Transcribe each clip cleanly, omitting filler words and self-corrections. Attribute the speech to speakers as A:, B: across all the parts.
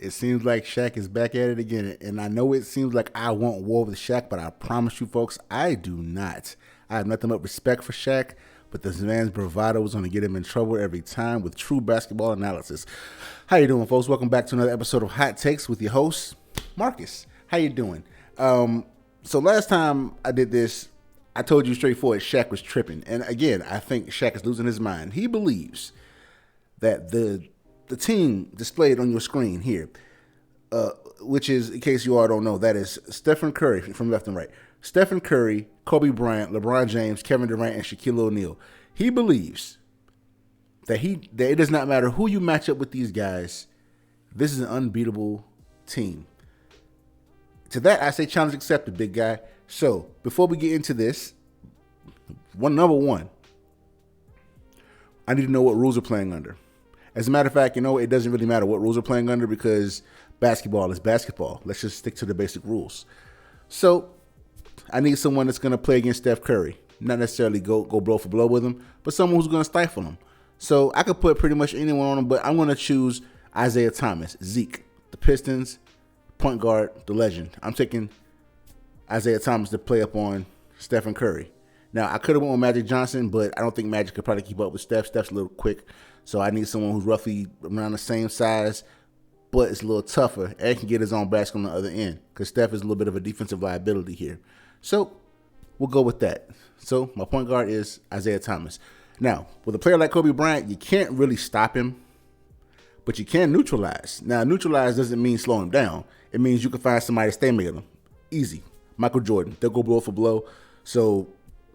A: It seems like Shaq is back at it again. And I know it seems like I want war with Shaq, but I promise you folks, I do not. I have nothing but respect for Shaq, but this man's bravado is going to get him in trouble every time with true basketball analysis. How you doing, folks? Welcome back to another episode of Hot Takes with your host, Marcus. How you doing? So last time I did this, I told you straightforward Shaq was tripping. And again, I think Shaq is losing his mind. He believes that the team displayed on your screen here, which is, in case you all don't know, that is Stephen Curry from left and right. Stephen Curry, Kobe Bryant, LeBron James, Kevin Durant, and Shaquille O'Neal. He believes that it does not matter who you match up with these guys. This is an unbeatable team. To that, I say challenge accepted, big guy. So, before we get into this, number one, I need to know what rules are playing under. As a matter of fact, it doesn't really matter what rules are playing under because basketball is basketball. Let's just stick to the basic rules. So, I need someone that's going to play against Steph Curry. Not necessarily go blow for blow with him, but someone who's going to stifle him. So, I could put pretty much anyone on him, but I'm going to choose Isaiah Thomas, Zeke, the Pistons, point guard, the legend. I'm taking Isaiah Thomas to play up on Stephen Curry. Now, I could have went with Magic Johnson, but I don't think Magic could probably keep up with Steph. Steph's a little quick, so I need someone who's roughly around the same size, but it's a little tougher and can get his own basket on the other end because Steph is a little bit of a defensive liability here. So we'll go with that. So my point guard is Isaiah Thomas. Now, with a player like Kobe Bryant, you can't really stop him, but you can neutralize. Now, neutralize doesn't mean slow him down. It means you can find somebody to stay with him. Easy. Michael Jordan. They'll go blow for blow. So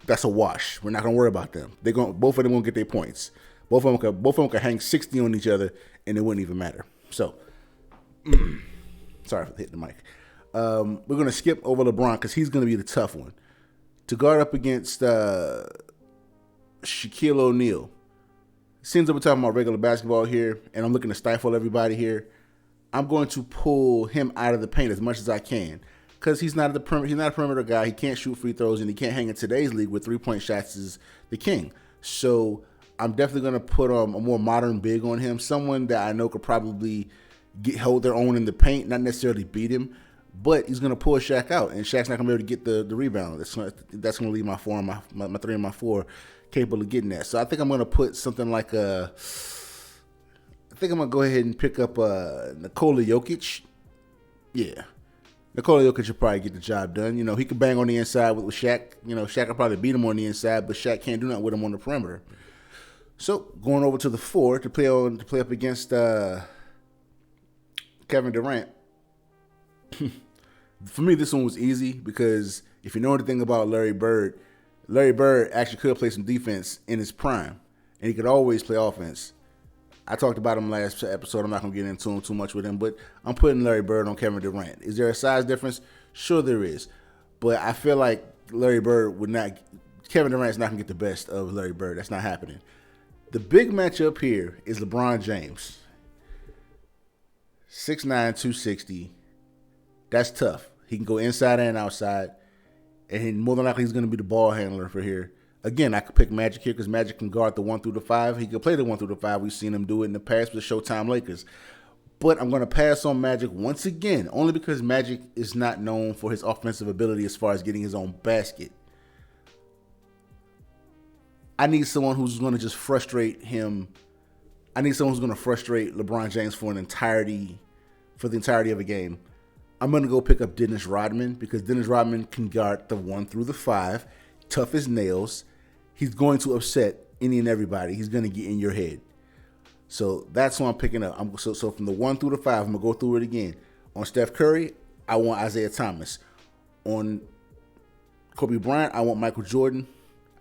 A: that's a wash. We're not going to worry about them. Both of them won't get their points. Both of them can hang 60 on each other, and it wouldn't even matter. So, sorry for hitting the mic. We're going to skip over LeBron because he's going to be the tough one. To guard up against Shaquille O'Neal. Seems like we're talking about regular basketball here, and I'm looking to stifle everybody here. I'm going to pull him out of the paint as much as I can because he's not a perimeter guy. He can't shoot free throws, and he can't hang in today's league with three-point shots as the king. So I'm definitely going to put a more modern big on him, someone that I know could probably hold their own in the paint, not necessarily beat him, but he's going to pull Shaq out, and Shaq's not going to be able to get the rebound. That's going to leave my 3 and my 4 capable of getting that. So I think I'm going to put something like I think I'm going to go ahead and pick up Nikola Jokic. Yeah. Nikola Jokic should probably get the job done. He could bang on the inside with Shaq. Shaq will probably beat him on the inside, but Shaq can't do nothing with him on the perimeter. So going over to the 4 to play up against Kevin Durant. For me, this one was easy because if you know anything about Larry Bird actually could play some defense in his prime, and he could always play offense. I talked about him last episode. I'm not going to get into him too much with him, but I'm putting Larry Bird on Kevin Durant. Is there a size difference? Sure there is. But I feel like Kevin Durant's not going to get the best of Larry Bird. That's not happening. The big matchup here is LeBron James. 6'9", 260. That's tough. He can go inside and outside. And more than likely, he's going to be the ball handler for here. Again, I could pick Magic here because Magic can guard the 1 through the 5. He could play the 1 through the 5. We've seen him do it in the past with the Showtime Lakers. But I'm going to pass on Magic once again, only because Magic is not known for his offensive ability as far as getting his own basket. I need someone who's going to just frustrate him. I need someone who's going to frustrate LeBron James for the entirety of a game. I'm going to go pick up Dennis Rodman because Dennis Rodman can guard the 1 through the 5, tough as nails. He's going to upset any and everybody. He's going to get in your head. So that's what I'm picking up. So from the 1 through the 5, I'm going to go through it again. On Steph Curry, I want Isaiah Thomas. On Kobe Bryant, I want Michael Jordan.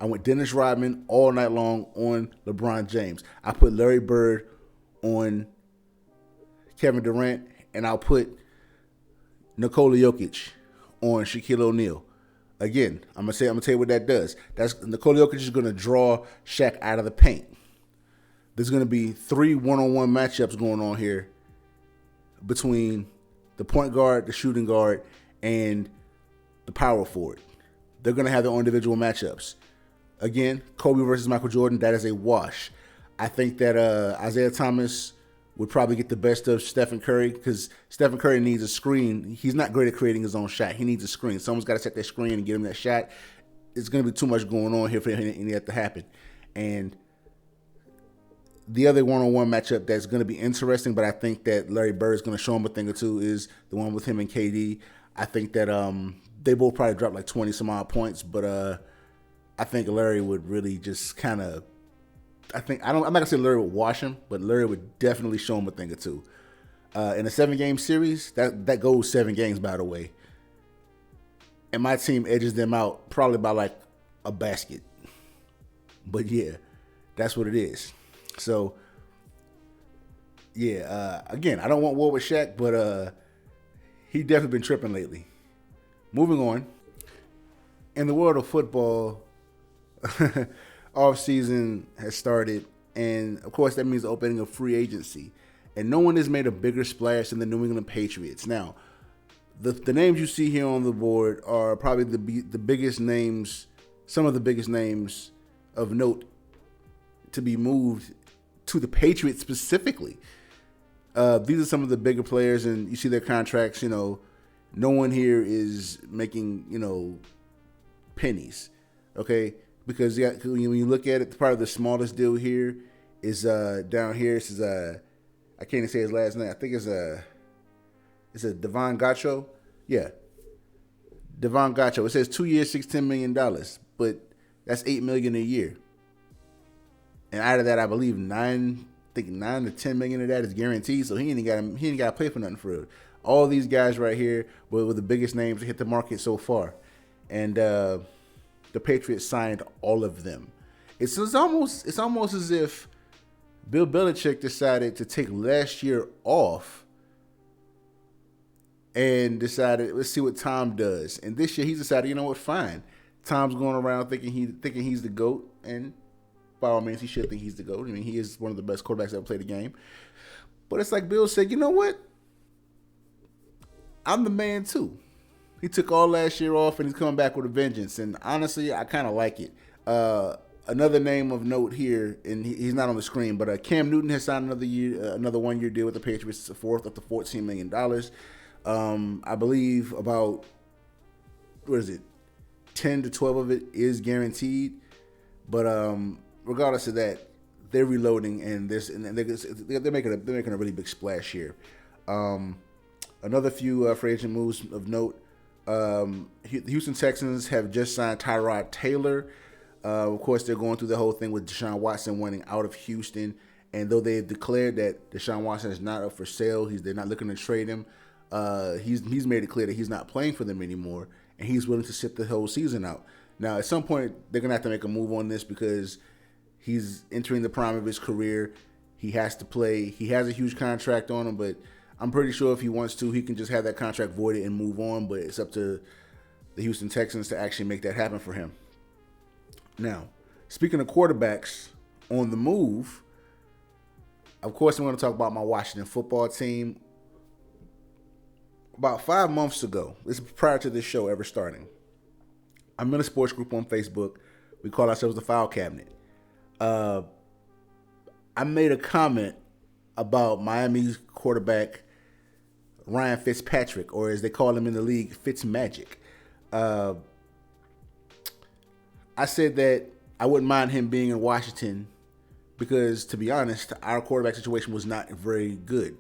A: I want Dennis Rodman all night long on LeBron James. I put Larry Bird on Kevin Durant, and I'll put Nikola Jokic on Shaquille O'Neal. Again, I'm gonna tell you what that does. That's Nikola Jokic is gonna draw Shaq out of the paint. There's gonna be 3 one-on-one matchups going on here between the point guard, the shooting guard, and the power forward. They're gonna have their own individual matchups. Again, Kobe versus Michael Jordan, that is a wash. I think that Isaiah Thomas would probably get the best of Stephen Curry because Stephen Curry needs a screen. He's not great at creating his own shot. He needs a screen. Someone's got to set that screen and get him that shot. It's going to be too much going on here for that to happen. And the other one-on-one matchup that's going to be interesting, but I think that Larry Bird is going to show him a thing or two, is the one with him and KD. I think that they both probably drop like 20 some odd points, but I think Larry would really just kind of. I'm not gonna say Larry would wash him, but Larry would definitely show him a thing or two. In a 7-game series, that goes 7 games, by the way. And my team edges them out probably by like a basket. But yeah, that's what it is. So yeah, again, I don't want war with Shaq, but he definitely been tripping lately. Moving on. In the world of football, off season has started, and of course that means the opening of free agency. And no one has made a bigger splash than the New England Patriots. Now, the names you see here on the board are probably the biggest names, some of the biggest names of note to be moved to the Patriots specifically. These are some of the bigger players, and you see their contracts. You know, no one here is making pennies. Okay. Because when you look at it, probably the smallest deal here is down here. This is I can't even say his last name. I think it's a Devon Gacho. Yeah, Devon Gacho. It says 2 years, $16 million, but that's $8 million a year. And out of that, I believe 9 to 10 million of that is guaranteed. So he ain't got to pay for nothing for it. All these guys right here were the biggest names to hit the market so far, and the Patriots signed all of them. It's almost as if Bill Belichick decided to take last year off and decided, let's see what Tom does. And this year he's decided, you know what, fine. Tom's going around thinking he's the GOAT, and by all means he should think he's the GOAT. I mean, he is one of the best quarterbacks that ever played the game. But it's like Bill said, you know what? I'm the man too. He took all last year off, and he's coming back with a vengeance. And honestly, I kind of like it. Another name of note here, and he's not on the screen, but Cam Newton has signed another 1-year deal with the Patriots, fourth up to $14 million. I believe about 10 to 12 of it is guaranteed. But regardless of that, they're reloading, and they're making a really big splash here. Another few free agent moves of note. The Houston Texans have just signed Tyrod Taylor. Of course, they're going through the whole thing with Deshaun Watson wanting out of Houston. And though they have declared that Deshaun Watson is not up for sale, they're not looking to trade him. He's made it clear that he's not playing for them anymore, and he's willing to sit the whole season out. Now, at some point, they're going to have to make a move on this because he's entering the prime of his career. He has to play. He has a huge contract on him, but I'm pretty sure if he wants to, he can just have that contract voided and move on, but it's up to the Houston Texans to actually make that happen for him. Now, speaking of quarterbacks on the move, of course, I'm going to talk about my Washington football team. About 5 months ago, this is prior to this show ever starting, I'm in a sports group on Facebook. We call ourselves the Foul Cabinet. I made a comment about Miami's quarterback, Ryan Fitzpatrick, or as they call him in the league, Fitzmagic. I said that I wouldn't mind him being in Washington because, to be honest, our quarterback situation was not very good.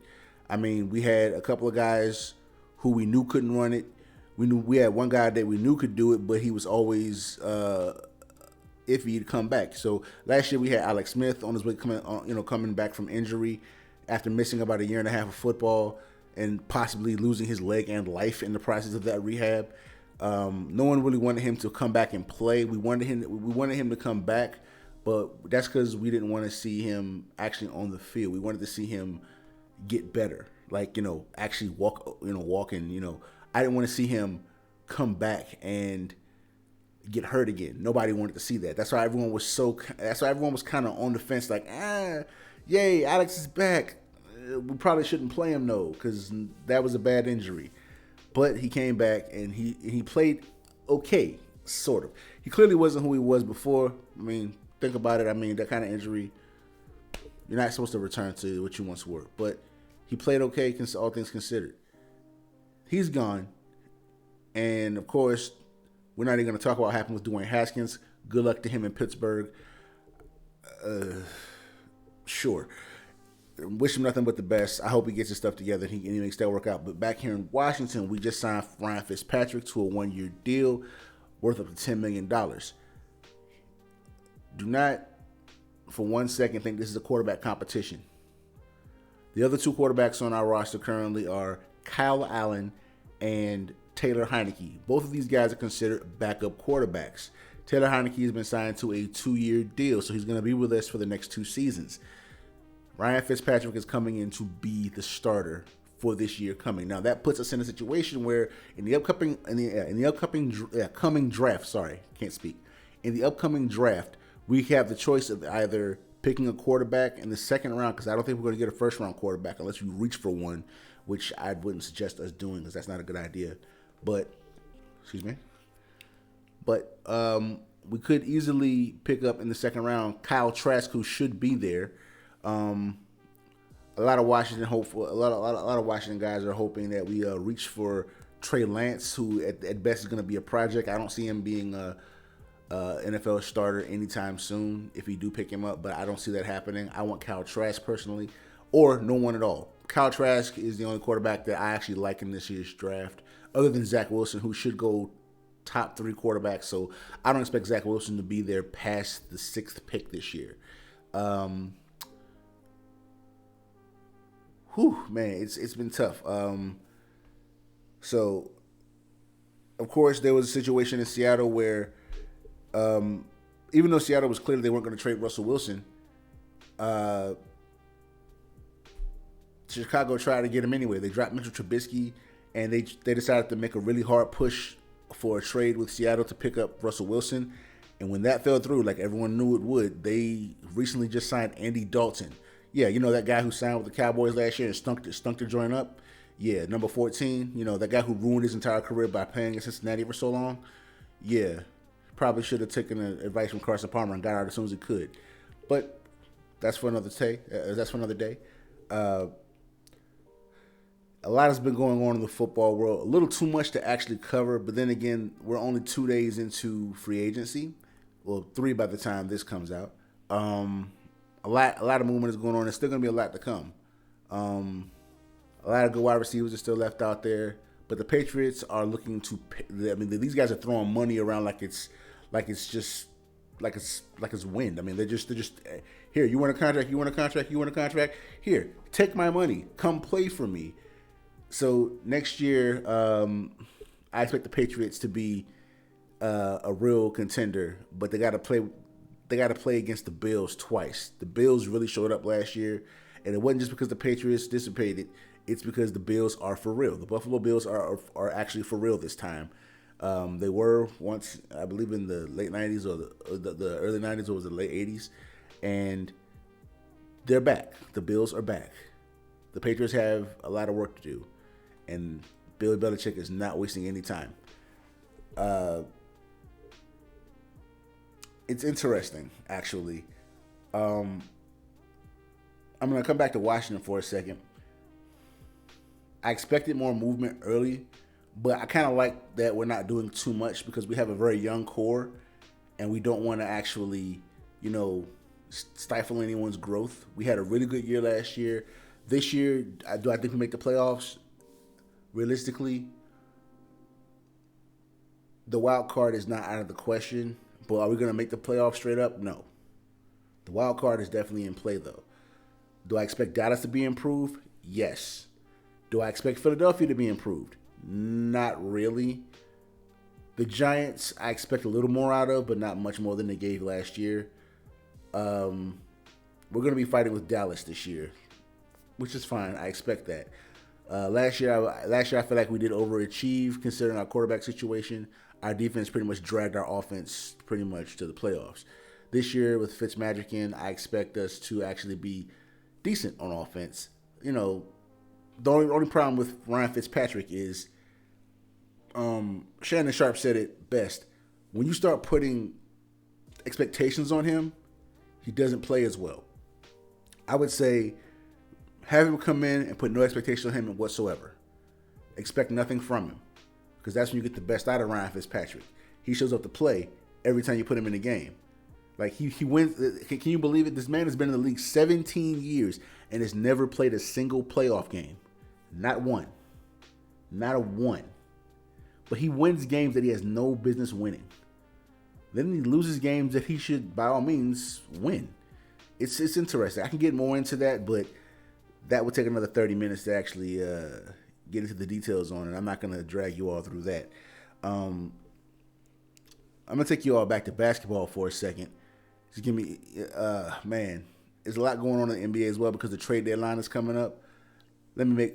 A: I mean, we had a couple of guys who we knew couldn't run it. We had one guy that we knew could do it, but he was always iffy to come back. So last year we had Alex Smith on his way coming back from injury after missing about 1.5 years of football and possibly losing his leg and life in the process of that rehab. No one really wanted him to come back and play. We wanted him to come back, but that's because we didn't want to see him actually on the field. We wanted to see him get better, actually walk. I didn't want to see him come back and get hurt again. Nobody wanted to see that. That's why everyone was kind of on the fence, like, yay, Alex is back. We probably shouldn't play him though, because that was a bad injury. But he came back and he played okay, sort of. He clearly wasn't who he was before. I mean, think about it. I mean, that kind of injury, You're not supposed to return to what you once were. But he played okay, all things considered. He's gone. And, of course, we're not even going to talk about what happened with Dwayne Haskins. Good luck to him in Pittsburgh. Sure. Wish him nothing but the best. I hope he gets his stuff together and he makes that work out. But back here in Washington, we just signed Ryan Fitzpatrick to a 1-year deal worth up to $10 million. Do not, for 1 second, think this is a quarterback competition. The other two quarterbacks on our roster currently are Kyle Allen and Taylor Heineke. Both of these guys are considered backup quarterbacks. Taylor Heineke has been signed to a 2-year deal, so he's going to be with us for the next 2 seasons. Ryan Fitzpatrick is coming in to be the starter for this year coming. Now that puts us in a situation where in the upcoming draft, we have the choice of either picking a quarterback in the second round, because I don't think we're going to get a first round quarterback unless we reach for one, which I wouldn't suggest us doing because that's not a good idea. But we could easily pick up in the second round Kyle Trask, who should be there. A lot of Washington guys are hoping that we reach for Trey Lance, who at best is going to be a project. I don't see him being a NFL starter anytime soon if we do pick him up, but I don't see that happening. I want Kyle Trask personally, or no one at all. Kyle Trask is the only quarterback that I actually like in this year's draft, other than Zach Wilson, who should go top 3 quarterbacks. So I don't expect Zach Wilson to be there past the 6th pick this year. It's been tough. So, of course, there was a situation in Seattle where, even though Seattle was clear they weren't going to trade Russell Wilson, Chicago tried to get him anyway. They dropped Mitchell Trubisky, and they decided to make a really hard push for a trade with Seattle to pick up Russell Wilson. And when that fell through, like everyone knew it would, they recently just signed Andy Dalton. Yeah, you know that guy who signed with the Cowboys last year and stunk the joint up? Yeah, number 14. You know, that guy who ruined his entire career by playing in Cincinnati for so long? Yeah, probably should have taken advice from Carson Palmer and got out as soon as he could. But that's for another day. A lot has been going on in the football world. A little too much to actually cover, but then again, we're only 2 days into free agency. Well, 3 by the time this comes out. A lot of movement is going on. There's still going to be a lot to come. A lot of good wide receivers are still left out there, but the Patriots are looking to. I mean, these guys are throwing money around like it's wind. I mean, they're just here. You want a contract? You want a contract? You want a contract? Here, take my money. Come play for me. So next year, I expect the Patriots to be a real contender, but they got to play. They got to play against the Bills twice. The Bills really showed up last year, and it wasn't just because the Patriots dissipated. It's because the Bills are for real. The Buffalo Bills are actually for real this time. They were once, I believe, in the late 90s or the early 90s, or was it the late 80s, and they're back. The Bills are back. The Patriots have a lot of work to do, and Bill Belichick is not wasting any time. It's interesting, actually. I'm going to come back to Washington for a second. I expected more movement early, but I kind of like that we're not doing too much because we have a very young core, and we don't want to actually, stifle anyone's growth. We had a really good year last year. This year, do I think we make the playoffs? Realistically, the wild card is not out of the question, but are we going to make the playoffs straight up? No. The wild card is definitely in play, though. Do I expect Dallas to be improved? Yes. Do I expect Philadelphia to be improved? Not really. The Giants, I expect a little more out of, but not much more than they gave last year. We're going to be fighting with Dallas this year, which is fine. I expect that. Last year, I feel like we did overachieve considering our quarterback situation. Our defense pretty much dragged our offense pretty much to the playoffs. This year, with Fitzmagic in, I expect us to actually be decent on offense. The only problem with Ryan Fitzpatrick is Shannon Sharp said it best. When you start putting expectations on him, he doesn't play as well. I would say have him come in and put no expectation on him whatsoever. Expect nothing from him, because that's when you get the best out of Ryan Fitzpatrick. He shows up to play every time you put him in the game. Like he wins. Can you believe it? This man has been in the league 17 years and has never played a single playoff game. Not one. Not a one. But he wins games that he has no business winning. Then he loses games that he should, by all means, win. It's interesting. I can get more into that, but that would take another 30 minutes to actually get into the details on it. I'm not going to drag you all through that. I'm going to take you all back to basketball for a second. Just give me, man, there's a lot going on in the NBA as well because the trade deadline is coming up. Let me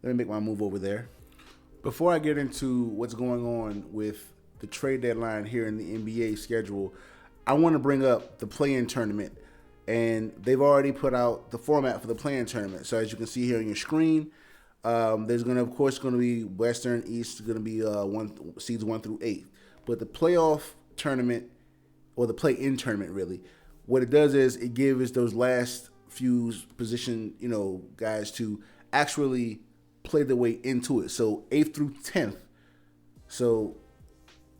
A: make my move over there. Before I get into what's going on with the trade deadline here in the NBA schedule, I want to bring up the play-in tournament. And they've already put out the format for the play-in tournament. So as you can see here on your screen, there's going to, of course, going to be Western, East, going to be seeds 1 through 8. But the playoff tournament, or the play-in tournament, really, what it does is it gives those last few position, guys to actually play their way into it. So 8th through 10th. So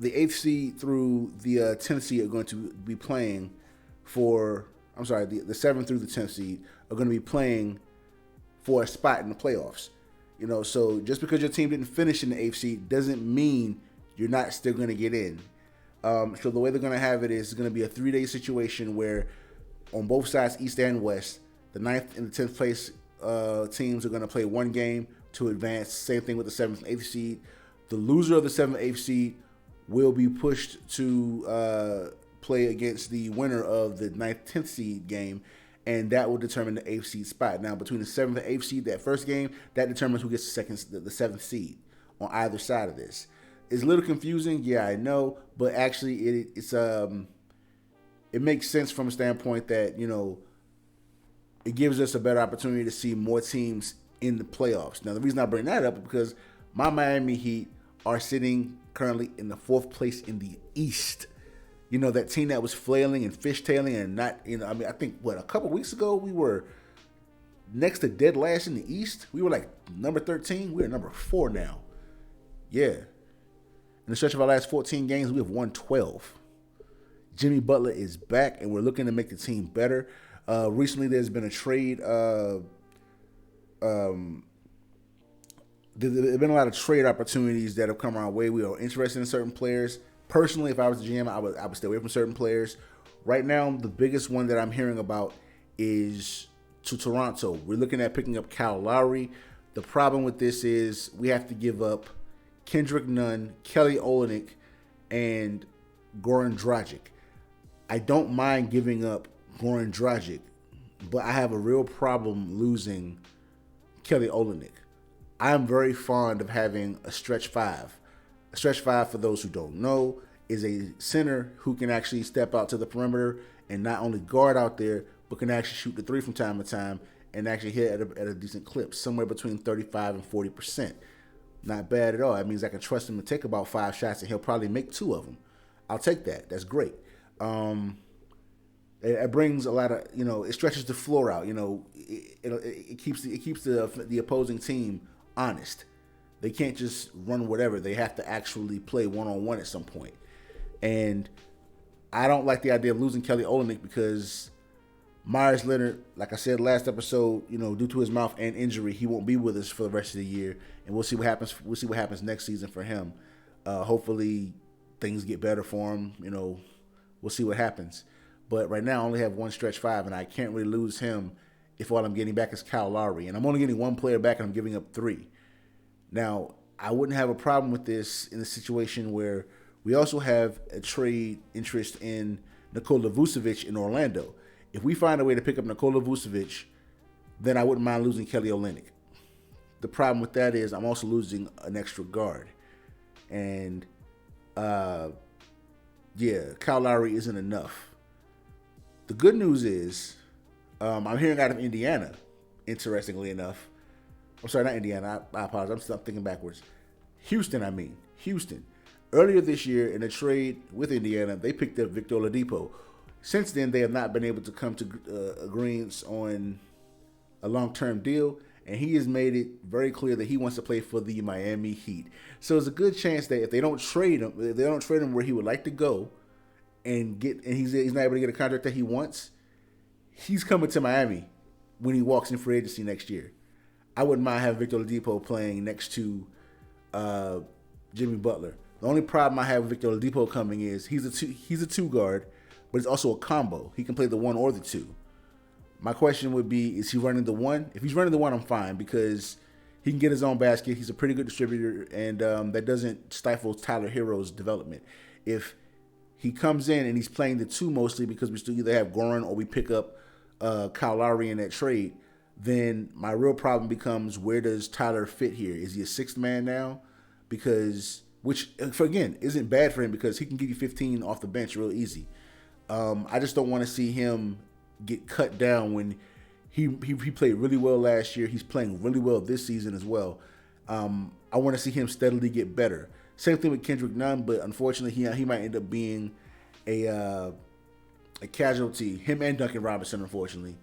A: the 8th seed through the 10th seed are going to be playing for, the 7th through the 10th seed are going to be playing for a spot in the playoffs. So just because your team didn't finish in the 8th seed doesn't mean you're not still going to get in. So the way they're going to have it is going to be a 3-day situation where on both sides, East and West, the 9th and the 10th place teams are going to play one game to advance. Same thing with the 7th and 8th seed. The loser of the 7th and 8th seed will be pushed to play against the winner of the 9th, 10th seed game, and that will determine the 8th seed spot. Now, between the 7th and 8th seed, that first game, that determines who gets the 7th seed on either side of this. It's a little confusing, yeah, I know, but actually it makes sense from a standpoint that, it gives us a better opportunity to see more teams in the playoffs. Now, the reason I bring that up is because my Miami Heat are sitting currently in the 4th place in the East. That team that was flailing and fishtailing and not, I think, a couple weeks ago, we were next to dead last in the East. We were like number 13. We're number 4 now. Yeah. In the stretch of our last 14 games, we have won 12. Jimmy Butler is back, and we're looking to make the team better. Recently, there's been a trade. There's been a lot of trade opportunities that have come our way. We are interested in certain players. Personally, if I was the GM, I would stay away from certain players. Right now, the biggest one that I'm hearing about is to Toronto. We're looking at picking up Kyle Lowry. The problem with this is we have to give up Kendrick Nunn, Kelly Olynyk, and Goran Dragic. I don't mind giving up Goran Dragic, but I have a real problem losing Kelly Olynyk. I am very fond of having a stretch 5. A stretch 5, for those who don't know, is a center who can actually step out to the perimeter and not only guard out there, but can actually shoot the 3 from time to time and actually hit at a decent clip, somewhere between 35 and 40%. Not bad at all. That means I can trust him to take about 5 shots and he'll probably make 2 of them. I'll take that. That's great. It brings a lot of, it stretches the floor out. It keeps the opposing team honest. They can't just run whatever. They have to actually play one-on-one at some point. And I don't like the idea of losing Kelly Olynyk because Myers Leonard, like I said last episode, due to his mouth and injury, he won't be with us for the rest of the year. And we'll see what happens. We'll see what happens next season for him. Hopefully things get better for him. We'll see what happens. But right now I only have one stretch 5, and I can't really lose him if all I'm getting back is Kyle Lowry. And I'm only getting 1 player back, and I'm giving up 3. Now, I wouldn't have a problem with this in a situation where we also have a trade interest in Nikola Vucevic in Orlando. If we find a way to pick up Nikola Vucevic, then I wouldn't mind losing Kelly Olynyk. The problem with that is I'm also losing an extra guard. And, Kyle Lowry isn't enough. The good news is I'm hearing out of Indiana, interestingly enough. I'm sorry, not Indiana. I apologize. I'm thinking backwards. Houston. Earlier this year in a trade with Indiana, they picked up Victor Oladipo. Since then, they have not been able to come to agreements on a long-term deal, and he has made it very clear that he wants to play for the Miami Heat. So there's a good chance that if they don't trade him where he would like to go, and he's not able to get a contract that he wants, he's coming to Miami when he walks in free agency next year. I wouldn't mind having Victor Oladipo playing next to Jimmy Butler. The only problem I have with Victor Oladipo coming is he's a two guard, but it's also a combo. He can play the one or the two. My question would be, is he running the one? If he's running the one, I'm fine because he can get his own basket. He's a pretty good distributor, and that doesn't stifle Tyler Hero's development. If he comes in and he's playing the two mostly because we still either have Goran or we pick up Kyle Lowry in that trade, then my real problem becomes, where does Tyler fit here? Is he a sixth man now? Because, which, again, isn't bad for him because he can give you 15 off the bench real easy. I just don't want to see him get cut down when he played really well last year. He's playing really well this season as well. I want to see him steadily get better. Same thing with Kendrick Nunn, but unfortunately he might end up being a casualty. Him and Duncan Robinson, unfortunately,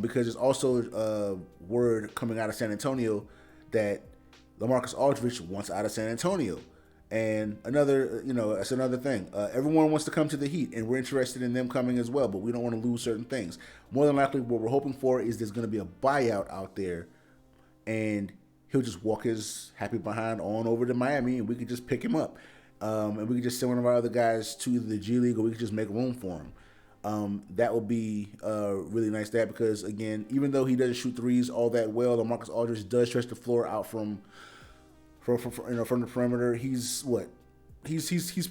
A: because there's also word coming out of San Antonio that LaMarcus Aldridge wants out of San Antonio. And that's another thing. Everyone wants to come to the Heat, and we're interested in them coming as well, but we don't want to lose certain things. More than likely, what we're hoping for is there's going to be a buyout out there, and he'll just walk his happy behind on over to Miami, and we could just pick him up. And we could just send one of our other guys to the G League, or we could just make room for him. That would be really nice to have because, again, even though he doesn't shoot threes all that well, LaMarcus Aldridge does stretch the floor out from the perimeter. He's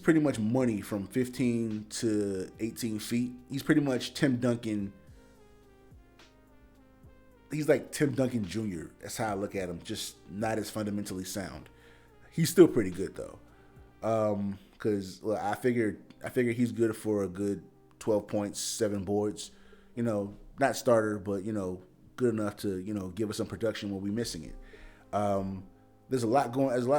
A: pretty much money from 15 to 18 feet. He's pretty much Tim Duncan. He's like Tim Duncan Jr. That's how I look at him. Just not as fundamentally sound. He's still pretty good though. Because I figured he's good for a good 12 points, 7 boards. Not starter, but good enough to give us some production when we're missing it. There's a lot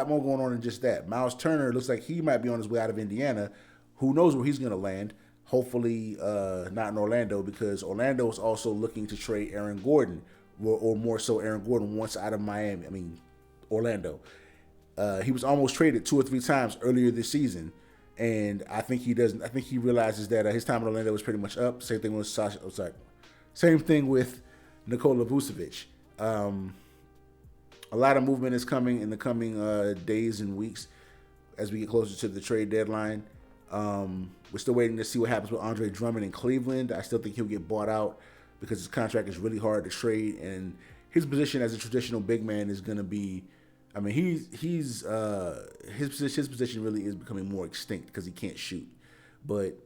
A: more going on than just that. Miles Turner looks like he might be on his way out of Indiana. Who knows where he's going to land? Hopefully not in Orlando, because Orlando is also looking to trade Aaron Gordon, or more so Aaron Gordon wants out of Orlando. He was almost traded 2 or 3 times earlier this season, and I think he realizes that his time in Orlando was pretty much up. Same thing with Nikola Vucevic. A lot of movement is coming in the coming days and weeks as we get closer to the trade deadline. We're still waiting to see what happens with Andre Drummond in Cleveland. I still think he'll get bought out because his contract is really hard to trade, and his position as a traditional big man is going to be. His position really is becoming more extinct because he can't shoot, but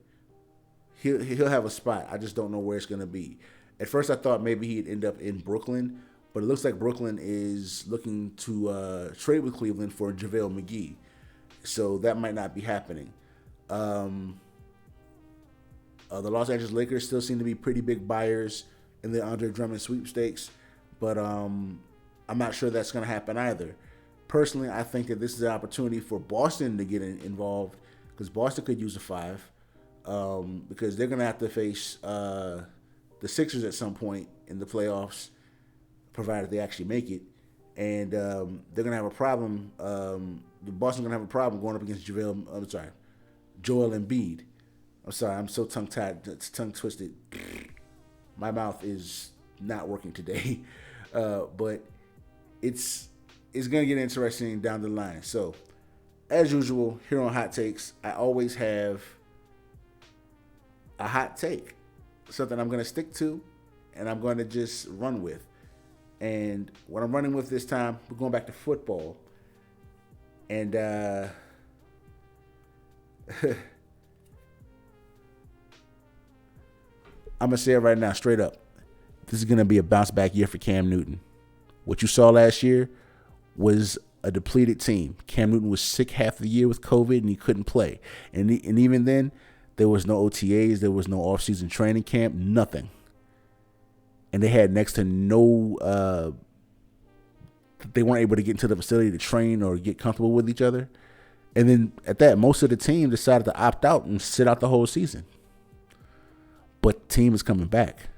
A: he'll have a spot. I just don't know where it's going to be. At first, I thought maybe he'd end up in Brooklyn. But it looks like Brooklyn is looking to trade with Cleveland for JaVale McGee. So that might not be happening. The Los Angeles Lakers still seem to be pretty big buyers in the Andre Drummond sweepstakes. But I'm not sure that's going to happen either. Personally, I think that this is an opportunity for Boston to get involved, because Boston could use a 5. Because they're going to have to face the Sixers at some point in the playoffs, provided they actually make it, and they're gonna have a problem. Boston's gonna have a problem going up against Joel Embiid. I'm sorry, I'm so tongue twisted. My mouth is not working today, but it's gonna get interesting down the line. So, as usual, here on Hot Takes, I always have a hot take, something I'm gonna stick to, and I'm gonna just run with. And what I'm running with this time, we're going back to football. And I'm going to say it right now, straight up. This is going to be a bounce back year for Cam Newton. What you saw last year was a depleted team. Cam Newton was sick half the year with COVID, and he couldn't play. And even then, there was no OTAs, there was no offseason training camp, nothing. And they had next to no, they weren't able to get into the facility to train or get comfortable with each other. And then at that, most of the team decided to opt out and sit out the whole season. But the team is coming back.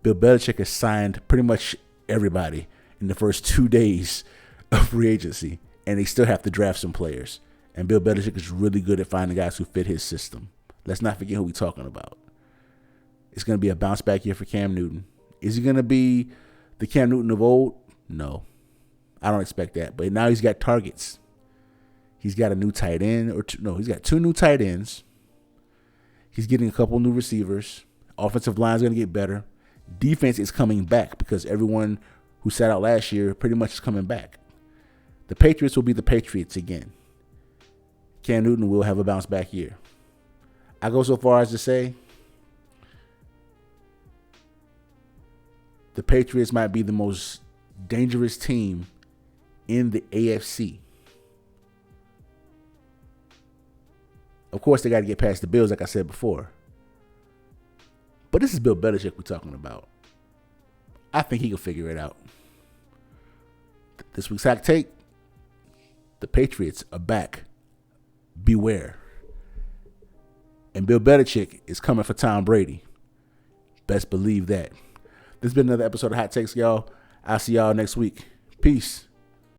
A: Bill Belichick has signed pretty much everybody in the first 2 days of free agency, and they still have to draft some players. And Bill Belichick is really good at finding guys who fit his system. Let's not forget who we're talking about. It's going to be a bounce back year for Cam Newton. Is he going to be the Cam Newton of old? No. I don't expect that. But now he's got targets. He's got a new tight end. He's got 2 new tight ends. He's getting a couple new receivers. Offensive line is going to get better. Defense is coming back because everyone who sat out last year pretty much is coming back. The Patriots will be the Patriots again. Cam Newton will have a bounce back year. I go so far as to say the Patriots might be the most dangerous team in the AFC. Of course, they got to get past the Bills, like I said before. But this is Bill Belichick we're talking about. I think he can figure it out. This week's hot take: the Patriots are back. Beware. And Bill Belichick is coming for Tom Brady. Best believe that. This has been another episode of Hot Takes, y'all. I'll see y'all next week. Peace.